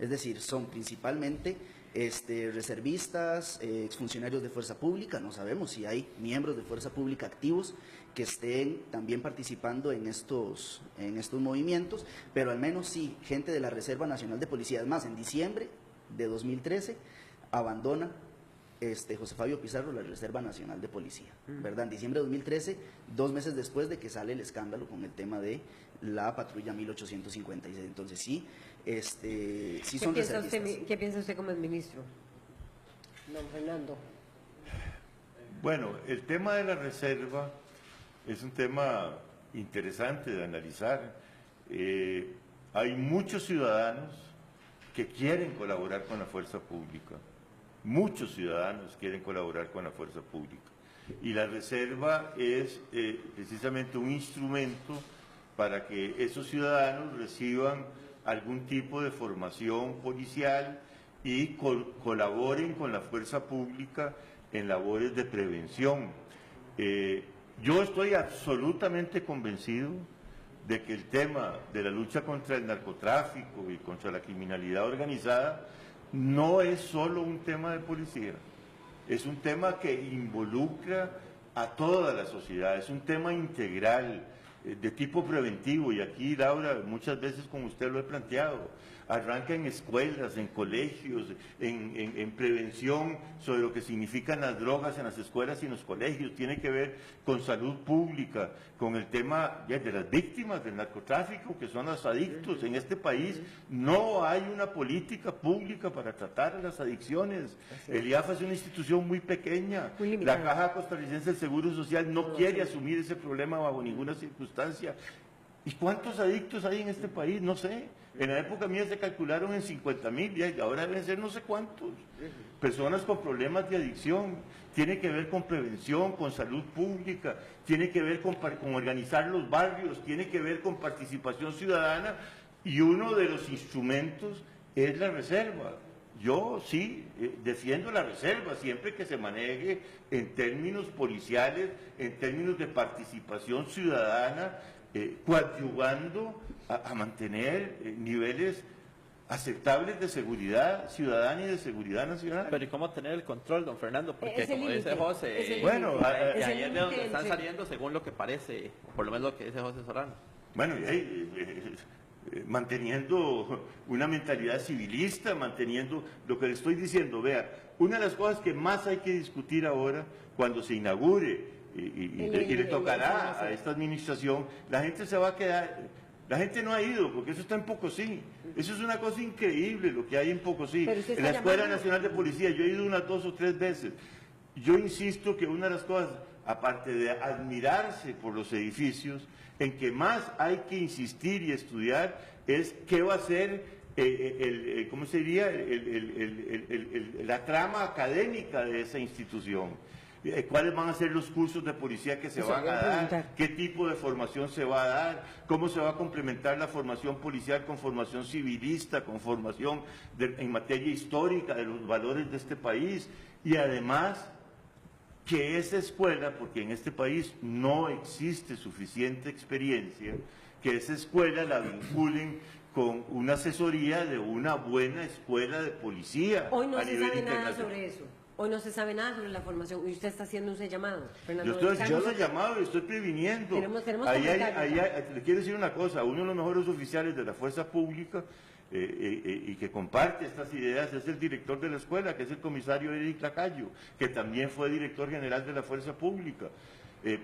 Speaker 9: Es decir, son principalmente reservistas, exfuncionarios de fuerza pública. No sabemos si hay miembros de fuerza pública activos que estén también participando en estos movimientos, pero al menos sí, gente de la Reserva Nacional de Policía. Además, en diciembre de 2013 abandona José Fabio Pizarro la Reserva Nacional de Policía, ¿verdad? En diciembre de 2013, 2 meses después de que sale el escándalo con el tema de la patrulla 1856. Entonces sí, sí son reservistas.
Speaker 8: ¿Qué piensa usted como el ministro, don Fernando?
Speaker 7: Bueno, el tema de la reserva es un tema interesante de analizar. Hay muchos ciudadanos que quieren colaborar con la fuerza pública. Muchos ciudadanos quieren colaborar con la fuerza pública. Y la reserva es precisamente un instrumento para que esos ciudadanos reciban algún tipo de formación policial y colaboren con la fuerza pública en labores de prevención. Yo estoy absolutamente convencido de que el tema de la lucha contra el narcotráfico y contra la criminalidad organizada no es solo un tema de policía, es un tema que involucra a toda la sociedad, es un tema integral, de tipo preventivo, y aquí, Laura, muchas veces como usted lo he planteado, arranca en escuelas, en colegios, en prevención sobre lo que significan las drogas en las escuelas y en los colegios, tiene que ver con salud pública, con el tema de las víctimas del narcotráfico, que son los adictos. En este país no hay una política pública para tratar a las adicciones. El IAF es una institución muy pequeña, la Caja Costarricense del Seguro Social no quiere asumir ese problema bajo ninguna circunstancia. ¿Y cuántos adictos hay en este país? No sé. En la época mía se calcularon en 50,000 y ahora deben ser no sé cuántos. Personas con problemas de adicción. Tiene que ver con prevención, con salud pública, tiene que ver con organizar los barrios, tiene que ver con participación ciudadana, y uno de los instrumentos es la reserva. Yo sí defiendo la reserva siempre que se maneje en términos policiales, en términos de participación ciudadana, coadyuvando a mantener niveles aceptables de seguridad ciudadana y de seguridad nacional.
Speaker 1: Pero ¿y cómo tener el control, don Fernando? Porque
Speaker 8: Es el
Speaker 1: como dice
Speaker 8: límite,
Speaker 1: José,
Speaker 8: es el
Speaker 7: bueno,
Speaker 8: límite.
Speaker 1: y
Speaker 8: Es el
Speaker 1: ahí es de
Speaker 8: límite
Speaker 1: donde están
Speaker 8: entre-
Speaker 1: saliendo según lo que parece, o por lo menos lo que dice José Solano.
Speaker 7: Bueno, y ahí, manteniendo una mentalidad civilista, manteniendo lo que le estoy diciendo. Vea, una de las cosas que más hay que discutir ahora, cuando se inaugure y le tocará a esta administración, la gente se va a quedar, la gente no ha ido, porque eso está en Pocosí. Eso es una cosa increíble lo que hay en Pocosí.
Speaker 8: Pero usted
Speaker 7: En la
Speaker 8: está
Speaker 7: Escuela
Speaker 8: llamando-
Speaker 7: Nacional de Policía, yo he ido unas 2 o 3 veces. Yo insisto que una de las cosas, aparte de admirarse por los edificios, en que más hay que insistir y estudiar es qué va a ser, ¿cómo sería? La trama académica de esa institución. ¿Cuáles van a ser los cursos de policía que se
Speaker 8: Eso
Speaker 7: van a
Speaker 8: quería
Speaker 7: dar?
Speaker 8: preguntar.
Speaker 7: ¿Qué tipo de formación se va a dar? ¿Cómo se va a complementar la formación policial con formación civilista, con formación en materia histórica de los valores de este país? Y además, que esa escuela, porque en este país no existe suficiente experiencia, que esa escuela la vinculen con una asesoría de una buena escuela de policía.
Speaker 8: Hoy no
Speaker 7: a
Speaker 8: se
Speaker 7: nivel
Speaker 8: sabe nada
Speaker 7: internacional.
Speaker 8: sobre eso. Hoy no se sabe nada sobre la formación. Y usted está haciendo ese llamado, Fernando.
Speaker 7: Yo estoy haciendo
Speaker 8: Carlos.
Speaker 7: ese llamado y estoy previniendo.
Speaker 8: Tenemos
Speaker 7: Le quiero decir una cosa, uno de los mejores oficiales de la fuerza pública y que comparte estas ideas es el director de la escuela, que es el comisario Eric Lacayo, que también fue director general de la fuerza pública.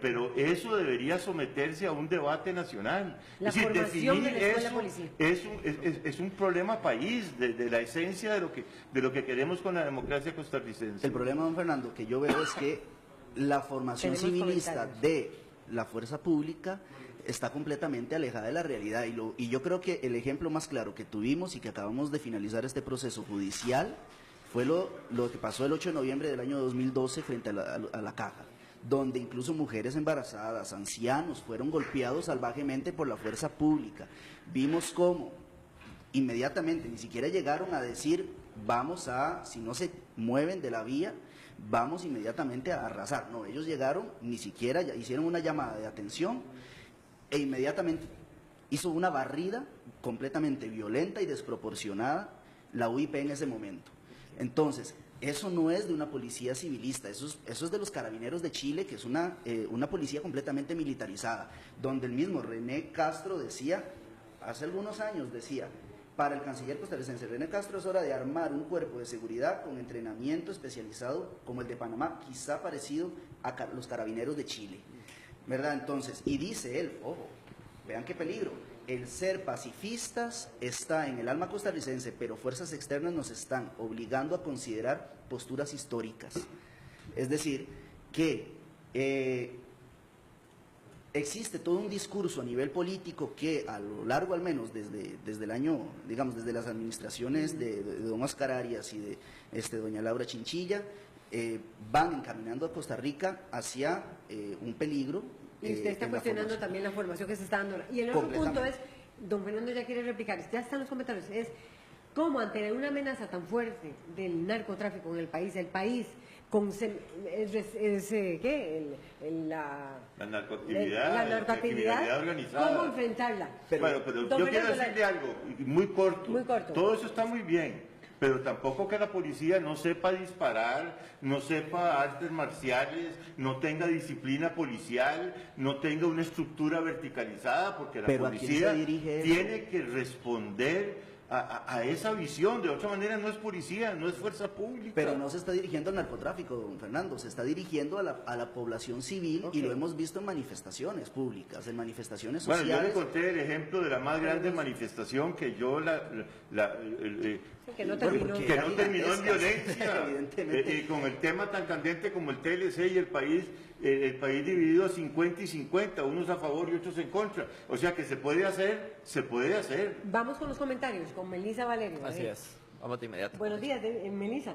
Speaker 7: Pero eso debería someterse a un debate nacional.
Speaker 8: La
Speaker 7: es decir,
Speaker 8: formación
Speaker 7: definir
Speaker 8: de la escuela
Speaker 7: eso
Speaker 8: policial.
Speaker 7: es un problema país, de la esencia de lo que queremos con la democracia costarricense.
Speaker 9: El problema, don Fernando, que yo veo es que la formación
Speaker 8: Tenemos
Speaker 9: civilista
Speaker 8: comentarios.
Speaker 9: de la fuerza pública está completamente alejada de la realidad. Y yo creo que el ejemplo más claro que tuvimos y que acabamos de finalizar este proceso judicial fue lo que pasó el 8 de noviembre del año 2012 frente a la caja, donde incluso mujeres embarazadas, ancianos, fueron golpeados salvajemente por la fuerza pública. Vimos cómo inmediatamente, ni siquiera llegaron a decir, si no se mueven de la vía, vamos inmediatamente a arrasar. No, ellos llegaron, ni siquiera hicieron una llamada de atención e inmediatamente hizo una barrida completamente violenta y desproporcionada la UIP en ese momento. Entonces, eso no es de una policía civilista, eso es de los Carabineros de Chile, que es una policía completamente militarizada, donde el mismo René Castro decía, hace algunos años decía, para el canciller costarricense René Castro es hora de armar un cuerpo de seguridad con entrenamiento especializado como el de Panamá, quizá parecido a los Carabineros de Chile, ¿verdad? Entonces, y dice él, ojo, vean qué peligro, el ser pacifistas está en el alma costarricense, pero fuerzas externas nos están obligando a considerar posturas históricas. Es decir, que existe todo un discurso a nivel político que a lo largo, al menos desde el año, digamos, desde las administraciones de don Oscar Arias y de doña Laura Chinchilla, van encaminando a Costa Rica hacia un peligro.
Speaker 8: Y usted está
Speaker 9: en la
Speaker 8: cuestionando
Speaker 9: formación.
Speaker 8: también la formación que se está dando. Y el otro punto es,
Speaker 9: Completamente.
Speaker 8: don Fernando ya quiere replicar, ya están los comentarios, es cómo ante una amenaza tan fuerte del narcotráfico en el país con
Speaker 7: La narcoactividad,
Speaker 8: la narcoactividad,
Speaker 7: organizada.
Speaker 8: ¿cómo enfrentarla?
Speaker 7: Pero
Speaker 8: Don
Speaker 7: yo quiero
Speaker 8: Fernando,
Speaker 7: decirle algo muy corto.
Speaker 8: Muy corto.
Speaker 7: Todo eso está muy bien, pero tampoco que la policía no sepa disparar, no sepa artes marciales, no tenga disciplina policial, no tenga una estructura verticalizada, porque la
Speaker 9: Pero ¿a quién
Speaker 7: policía
Speaker 9: se dirige eso?
Speaker 7: tiene que responder a esa visión. De otra manera no es policía, no es fuerza pública.
Speaker 9: Pero no se está dirigiendo al narcotráfico, don Fernando, se está dirigiendo a la población civil y lo hemos visto en manifestaciones públicas, en manifestaciones
Speaker 7: Bueno,
Speaker 9: sociales.
Speaker 7: yo le conté el ejemplo de la más grande manifestación que yo
Speaker 8: que no terminó.
Speaker 7: que no terminó en violencia,
Speaker 9: Evidentemente.
Speaker 7: con el tema tan candente como el TLC y el país dividido a 50 y 50, unos a favor y otros en contra. O sea que se puede hacer, se puede hacer.
Speaker 8: Vamos con los comentarios, con Melisa Valerio.
Speaker 1: Así es. Vamos de inmediato.
Speaker 8: Buenos días, Melisa.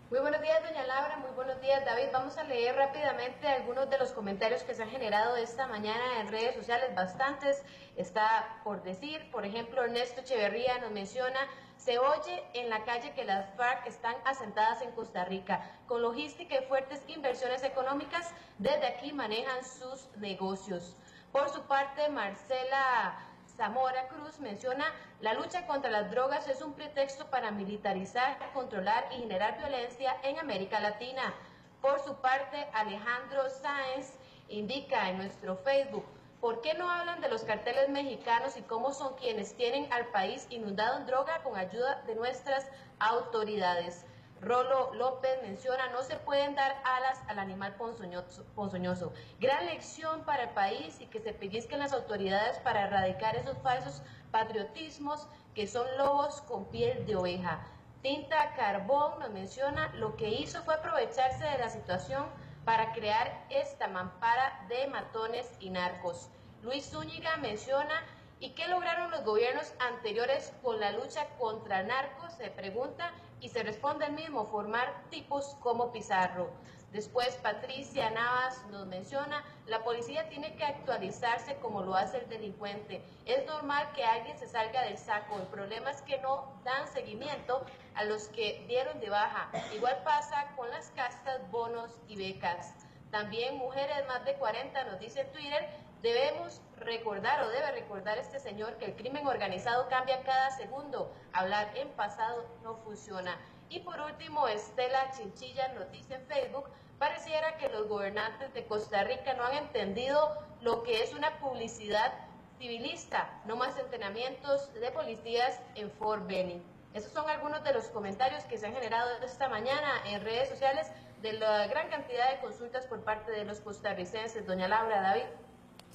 Speaker 10: Muy buenos días, doña Laura, muy buenos días, David. Vamos a leer rápidamente algunos de los comentarios que se han generado esta mañana en redes sociales, bastantes. Está por decir, por ejemplo, Ernesto Echeverría nos menciona: se oye en la calle que las FARC están asentadas en Costa Rica, con logística y fuertes inversiones económicas, desde aquí manejan sus negocios. Por su parte, Marcela Zamora Cruz menciona: la lucha contra las drogas es un pretexto para militarizar, controlar y generar violencia en América Latina. Por su parte, Alejandro Sáenz indica en nuestro Facebook: ¿por qué no hablan de los carteles mexicanos y cómo son quienes tienen al país inundado en droga con ayuda de nuestras autoridades? Rolo López menciona: no se pueden dar alas al animal ponzoñoso. Gran lección para el país, y que se pellizquen las autoridades para erradicar esos falsos patriotismos que son lobos con piel de oveja. Tinta Carbón nos menciona: lo que hizo fue aprovecharse de la situación para crear esta mampara de matones y narcos. Luis Zúñiga menciona: ¿y qué lograron los gobiernos anteriores con la lucha contra narcos? Se pregunta, y se responde el mismo: formar tipos como Pizarro. Después Patricia Navas nos menciona: la policía tiene que actualizarse como lo hace el delincuente. Es normal que alguien se salga del saco. El problema es que no dan seguimiento a los que dieron de baja. Igual pasa con las castas, bonos y becas. También Mujeres Más de 40 nos dice en Twitter: debemos recordar, o debe recordar este señor, que el crimen organizado cambia cada segundo. Hablar en pasado no funciona. Y por último, Estela Chinchilla nos dice en Facebook: pareciera que los gobernantes de Costa Rica no han entendido lo que es una publicidad civilista. No más entrenamientos de policías en Fort Benning. Esos son algunos de los comentarios que se han generado esta mañana en redes sociales de la gran cantidad de consultas por parte de los costarricenses. Doña Laura, David.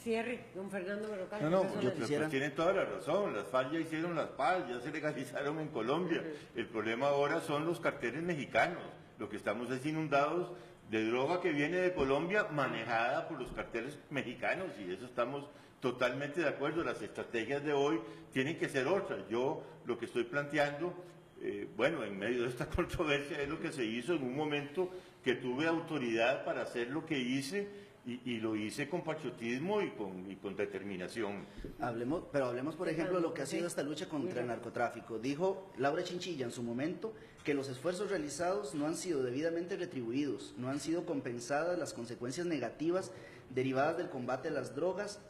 Speaker 8: Cierre, don Fernando Berrocal.
Speaker 7: Pues tienen toda la razón. Las FARC ya hicieron las PAL, ya se legalizaron en Colombia. El problema ahora son los carteles mexicanos. Lo que estamos es inundados de droga que viene de Colombia, manejada por los carteles mexicanos, y eso estamos totalmente de acuerdo. Las estrategias de hoy tienen que ser otras. Yo lo que estoy planteando, en medio de esta controversia, es lo que se hizo en un momento que tuve autoridad para hacer lo que hice, y lo hice con patriotismo y con determinación.
Speaker 9: Hablemos, por ejemplo, de lo que ha sido esta lucha contra el narcotráfico. Dijo Laura Chinchilla en su momento que los esfuerzos realizados no han sido debidamente retribuidos, no han sido compensadas las consecuencias negativas derivadas del combate a las drogas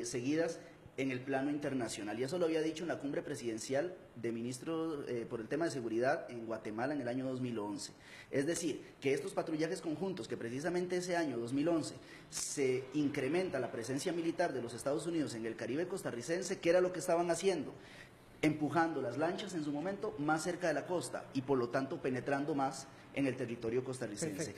Speaker 9: seguidas en el plano internacional. Y eso lo había dicho en la cumbre presidencial de ministros por el tema de seguridad en Guatemala en el año 2011. Es decir, que estos patrullajes conjuntos, que precisamente ese año 2011 se incrementa la presencia militar de los Estados Unidos en el Caribe costarricense, ¿qué era lo que estaban haciendo? Empujando las lanchas en su momento más cerca de la costa y por lo tanto penetrando más en el territorio costarricense.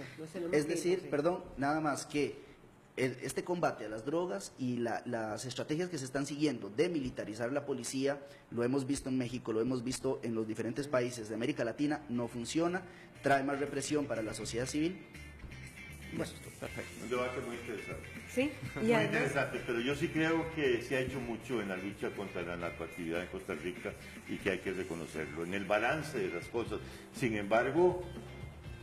Speaker 9: Es decir, nada más que este combate a las drogas y las estrategias que se están siguiendo de militarizar la policía, lo hemos visto en México, lo hemos visto en los diferentes países de América Latina, no funciona, trae más represión para la sociedad civil.
Speaker 7: Bueno, perfecto. Un debate muy interesante.
Speaker 8: Sí,
Speaker 7: muy interesante, pero yo sí creo que se ha hecho mucho en la lucha contra la narcoactividad en Costa Rica y que hay que reconocerlo, en el balance de las cosas. Sin embargo,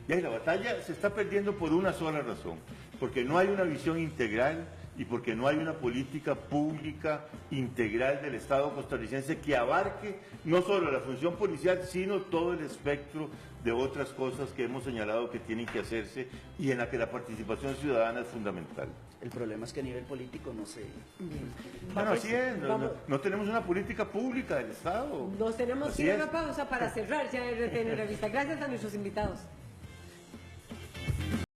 Speaker 7: la batalla se está perdiendo por una sola razón: porque no hay una visión integral y porque no hay una política pública integral del Estado costarricense que abarque no solo la función policial, sino todo el espectro de otras cosas que hemos señalado que tienen que hacerse y en la que la participación ciudadana es fundamental.
Speaker 9: El problema es que a nivel político no se...
Speaker 7: Bueno, así es, no tenemos una política pública del Estado.
Speaker 8: Nos tenemos que ir a una pausa para cerrar ya RTN Revista. Gracias a nuestros invitados.